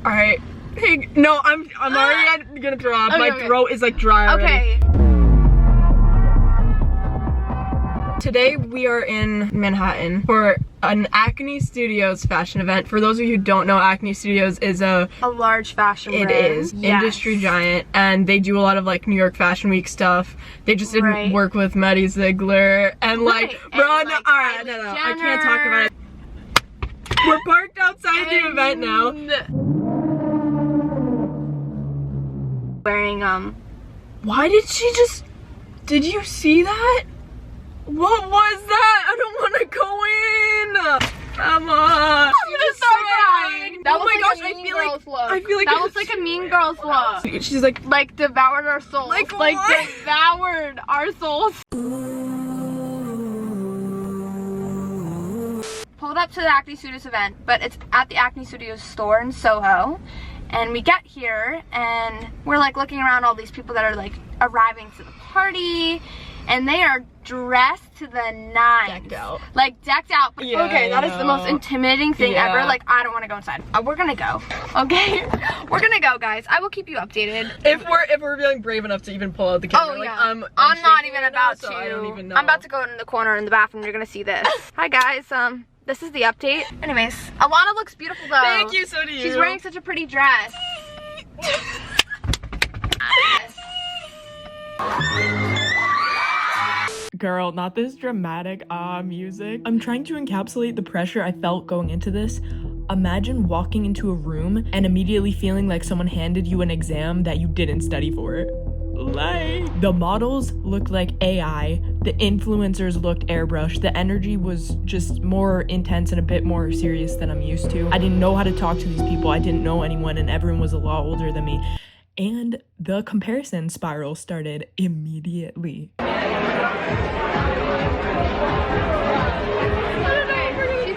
All right. Hey, no, I'm already gonna throw up. Okay, My throat is like dry already. Okay. Today we are in Manhattan for an Acne Studios fashion event. For those of you who don't know, Acne Studios is a large fashion brand. It is. Yes. Industry giant, and they do a lot of like New York Fashion Week stuff. They just didn't work with Maddie Ziegler and like, bro, no, alright, no, I can't talk about it. We're parked outside the event now. Wearing Why did she just? Did you see that? What was that? I don't want to go in. Come on. I'm gonna start crying. That Oh was my like gosh, a Mean I feel like Girls look. I feel like that was like a Mean Girls look. She's like Devoured our souls. Like Devoured our souls. Pulled up to the Acne Studios event, but it's at the Acne Studios store in Soho. And we get here and we're like looking around all these people that are like arriving to the party, and they are dressed to the nines. decked out. Like decked out. Yeah, okay, that is the most intimidating thing ever. Like, I don't want to go inside. We're gonna go. Okay? We're gonna go, guys. I will keep you updated. If we're feeling brave enough to even pull out the camera. Oh, like, yeah. I'm not even about so to. I don't even know. I'm about to go in the corner in the bathroom. You're gonna see this. Hi, guys. This is the update. Anyways, Alana looks beautiful though. Thank you, so do you. She's wearing such a pretty dress. Girl, not this dramatic music. I'm trying to encapsulate the pressure I felt going into this. Imagine walking into a room and immediately feeling like someone handed you an exam that you didn't study for. Like, the models looked like AI, the influencers looked airbrushed, the energy was just more intense and a bit more serious than I'm used to. I didn't know how to talk to these people, I didn't know anyone, and everyone was a lot older than me. And the comparison spiral started immediately. She's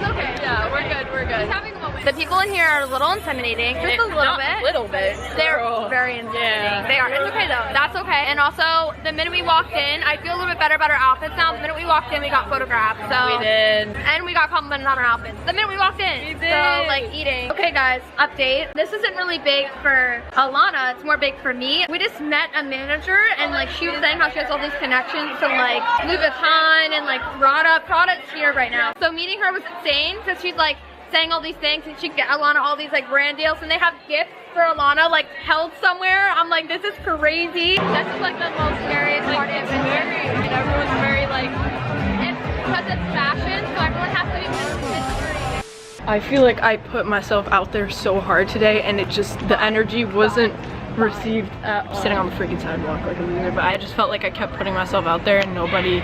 okay. Yeah, we're good. She's having a moment. The people in here are a little intimidating. Just a little bit. A little bit. They're very intimidating. Yeah. They are. It's okay though. That's okay. And also, the minute we walked in, I feel a little bit better about our outfits now. The minute we walked in, we got photographed. So We did. And we got complimented on our outfits. The minute we walked in. We did. So like eating. Okay guys, update. This isn't really big for Alana. It's more big for me. We just met a manager and like she was saying how she has all these connections to like Louis Vuitton and like Prada's here right now. So meeting her was insane because she's like saying all these things and she get Alana all these like brand deals, and they have gifts for Alana like held somewhere. I'm like, this is crazy. This is like the most scariest part of it. And everyone's very like, It's because it's fashion, so everyone has to be mystery. I feel like I put myself out there so hard today, and it just, the energy wasn't received at all. Sitting on the freaking sidewalk like a loser, but I just felt like I kept putting myself out there and nobody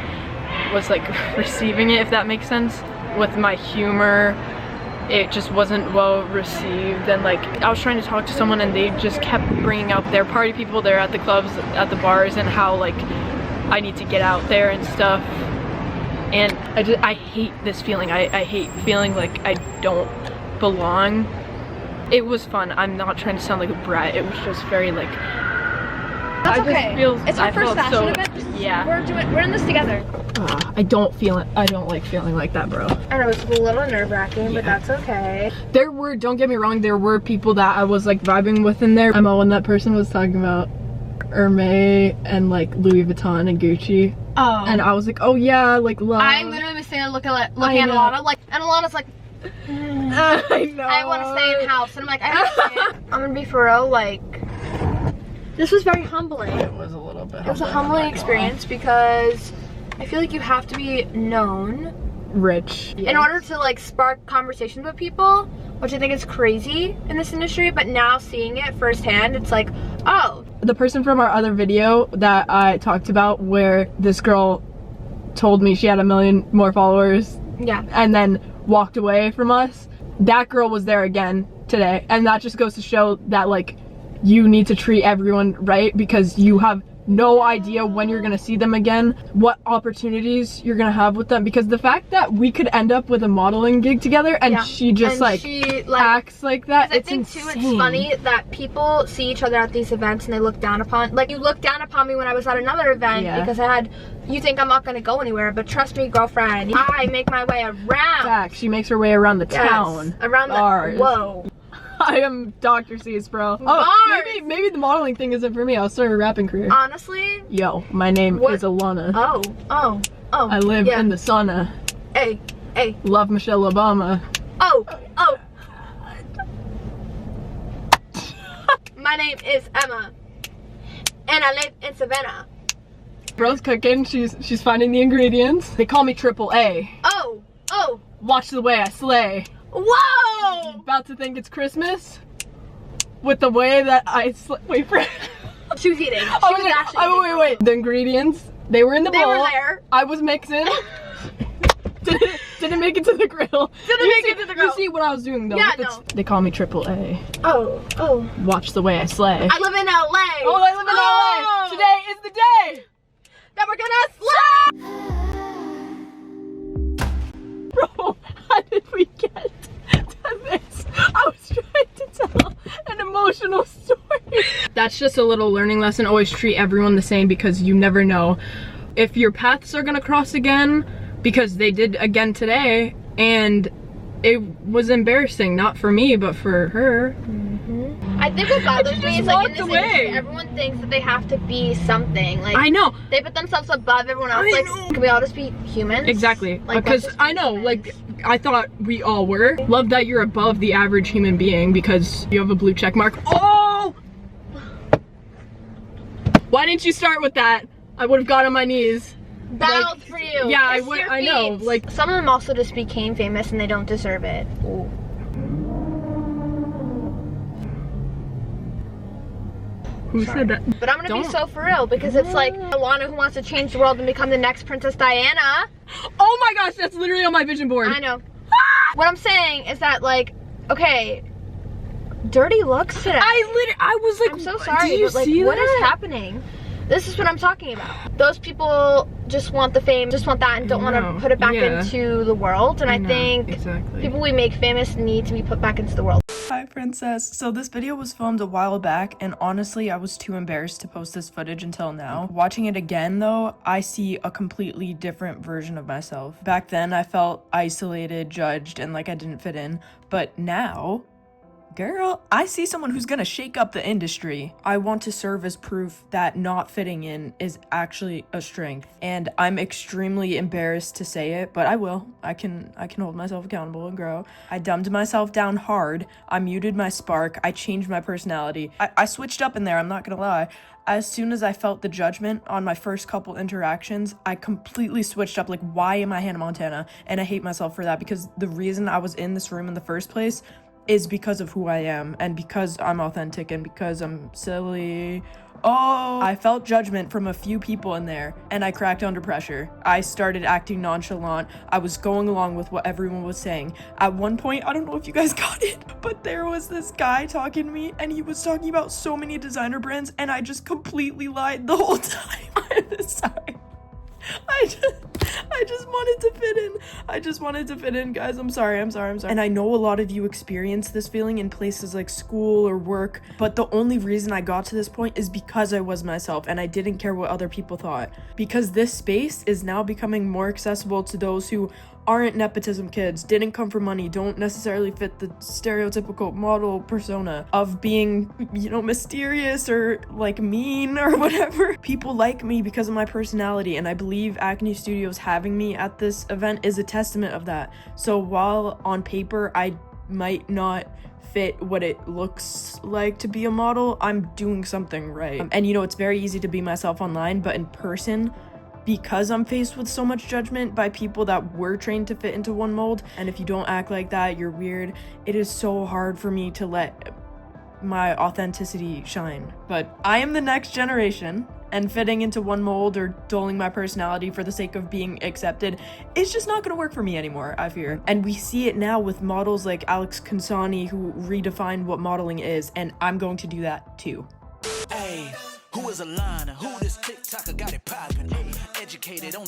was like receiving it, if that makes sense. With my humor, it just wasn't well received, and like I was trying to talk to someone and they just kept bringing out their party people there at the clubs, at the bars, and how like I need to get out there and stuff. And I hate this feeling. I hate feeling like I don't belong. It was fun. I'm not trying to sound like a brat. It was just very like, That's okay. It's our first fashion event. Yeah. We're in this together. I don't like feeling like that, bro. I know it's a little nerve-wracking, but that's okay. There were, don't get me wrong, there were people that I was like vibing with in there. Emma, when that person was talking about Hermes and like Louis Vuitton and Gucci. Oh. And I was like, oh yeah, like love. I literally was standing looking at Alana, like, and Alana's like, I know. I want to stay in house, and I'm like, I understand. I'm gonna be for real, like, this was very humbling. It was a little bit. It was a humbling experience because I feel like you have to be known, rich, in order to like spark conversations with people, which I think is crazy in this industry. But now seeing it firsthand, it's like, oh. The person from our other video that I talked about, where this girl told me she had 1 million more followers, yeah, and then walked away from us, that girl was there again today. And that just goes to show that like you need to treat everyone right, because you have no idea when you're gonna see them again, what opportunities you're gonna have with them. Because the fact that we could end up with a modeling gig together and she just like acts like that, it's insane. Too, it's funny that people see each other at these events and they look down upon, like, you looked down upon me when I was at another event because I had, you think I'm not gonna go anywhere, but trust me, girlfriend, I make my way around. Fact, she makes her way around the town. Around the, bars. whoa. I am Dr. Seuss, bro. Oh, Bars. maybe the modeling thing isn't for me. I'll start a rapping career. Honestly. Yo, my name is Alana. Oh. I live in the sauna. Hey. Love Michelle Obama. Oh. My name is Emma, and I live in Savannah. Bro's cooking. She's finding the ingredients. They call me Triple A. Oh. Watch the way I slay. Whoa! About to think it's Christmas with the way that I slay. Wait for it. She was eating. She was actually eating. Wait. The ingredients, they were in the bowl. They were there. I was mixing. Didn't make it to the grill. You see what I was doing though. Yeah, no. They call me Triple A. Oh. Watch the way I slay. I live in LA. Oh, I live in LA. Today is the day that we're gonna slay. Bro, how did we get to this? I was trying to tell an emotional story. That's just a little learning lesson. Always treat everyone the same because you never know if your paths are gonna cross again, because they did again today, and it was embarrassing, not for me, but for her. I think what bothers me is like in this walked away. industry, everyone thinks that they have to be something. Like I know. they put themselves above everyone else. I Like, know. can we all just be humans? Exactly. Like, Because let's just I be know, humans. like, I thought we all were. Love that you're above the average human being because you have a blue check mark. Oh! Why didn't you start with that? I would have got on my knees. Bows for you. Yeah, Kiss your I know. feet. Like, some of them also just became famous and they don't deserve it. Ooh. who said that? But I'm gonna be Don't. so for real because it's like Alana who wants to change the world and become the next Princess Diana. Oh my gosh, that's literally on my vision board. I know. What I'm saying is that, like, okay, dirty looks today. I was like, I'm so sorry, do you but like, see what is that? happening? This is what I'm talking about. Those people just want the fame, just want that, and don't want to put it back into the world. And I think exactly. people we make famous need to be put back into the world. Hi princess. So this video was filmed a while back and honestly I was too embarrassed to post this footage until now. Watching it again though, I see a completely different version of myself. Back then I felt isolated, judged, and like I didn't fit in, but now, girl, I see someone who's gonna shake up the industry. I want to serve as proof that not fitting in is actually a strength, and I'm extremely embarrassed to say it, but I will. I can hold myself accountable and grow. I dumbed myself down hard. I muted my spark. I changed my personality. I switched up in there, I'm not gonna lie. As soon as I felt the judgment on my first couple interactions, I completely switched up. Like, why am I Hannah Montana? And I hate myself for that because the reason I was in this room in the first place is because of who I am and because I'm authentic and because I'm silly. Oh, I felt judgment from a few people in there and I cracked under pressure. I started acting nonchalant. I was going along with what everyone was saying. At one point, I don't know if you guys got it, but there was this guy talking to me and he was talking about so many designer brands and I just completely lied the whole time. I'm sorry. I just wanted to fit in. I just wanted to fit in, guys. I'm sorry. And I know a lot of you experience this feeling in places like school or work, but the only reason I got to this point is because I was myself and I didn't care what other people thought. Because this space is now becoming more accessible to those who aren't nepotism kids, didn't come for money, don't necessarily fit the stereotypical model persona of being, you know, mysterious or like mean or whatever. People like me because of my personality, and I believe Acne Studios having me at this event is a testament of that. So while on paper I might not fit what it looks like to be a model, I'm doing something right. And you know, it's very easy to be myself online, but in person, because I'm faced with so much judgment by people that were trained to fit into one mold, and if you don't act like that, you're weird, it is so hard for me to let my authenticity shine. But I am the next generation, and fitting into one mold or dulling my personality for the sake of being accepted is just not gonna work for me anymore, I fear. And we see it now with models like Alex Consani who redefined what modeling is, and I'm going to do that too. Hey, who is Alana? Who this TikToker got it poppin'? Educated on the